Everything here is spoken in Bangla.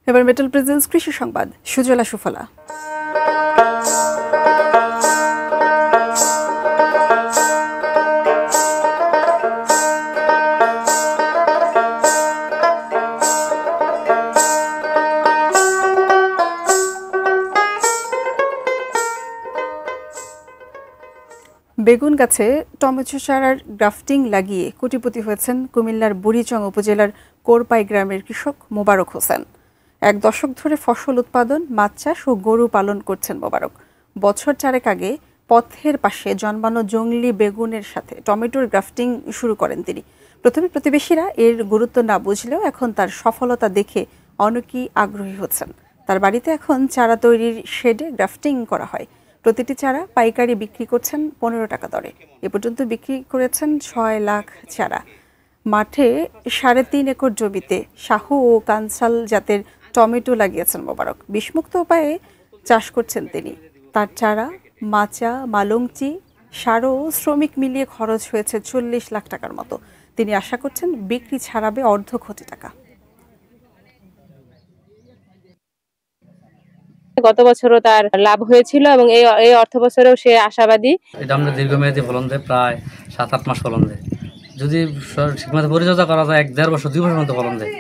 এবার মেটাল প্রেজেন্স কৃষি সংবাদ সুজলা সুফলা। বেগুন গাছে টমেটো চারার গ্রাফটিং লাগিয়ে কোটিপতি হয়েছেন কুমিল্লার বুড়িচং উপজেলার কোরপাই গ্রামের কৃষক মোবারক হোসেন। 1 দশক ধরে ফসল উৎপাদন, মাছ চাষ ও গরু পালন করছেন মোবারক। বছর 4 আগে পথের পাশে জন্মানো জংলি বেগুনের সাথে টমেটোর গ্রাফটিং শুরু করেন তিনি। প্রথমে প্রতিবেশীরা এর গুরুত্ব না বুঝলেও এখন তার সফলতা দেখে অনেকেই আগ্রহী হচ্ছেন। তার বাড়িতে এখন চারা তৈরির শেডে গ্রাফটিং করা হয়। প্রতিটি চারা পাইকারি বিক্রি করছেন 15 টাকা দরে। এ পর্যন্ত বিক্রি করেছেন 6 লাখ চারা। মাঠে 3.5 একর জমিতে শাহু ও কানসাল জাতের টমেটো লাগিয়েছেন মোবারক। বিষমুক্ত উপায়ে চাষ করছেন তিনি। তার চারা, মাচা, মালংচি, সার ও শ্রমিক মিলিয়ে খরচ হয়েছে 40 লাখ টাকার মতো। তিনি আশা করছেন বিক্রি ছাড়াবে অর্ধ কোটি টাকা। গত বছরও তার লাভ হয়েছিল এবং এই অর্থ বছরেও সে আশাবাদী। এটা আমরা দীর্ঘমেয়াদী ফলন দেয়, প্রায় 7-8 মাস ফলন দেয়। যদি ঠিকমতো পরিচর্যা করা যায় 1-1.5 বছর 2 বছর মতো ফলন দেয়।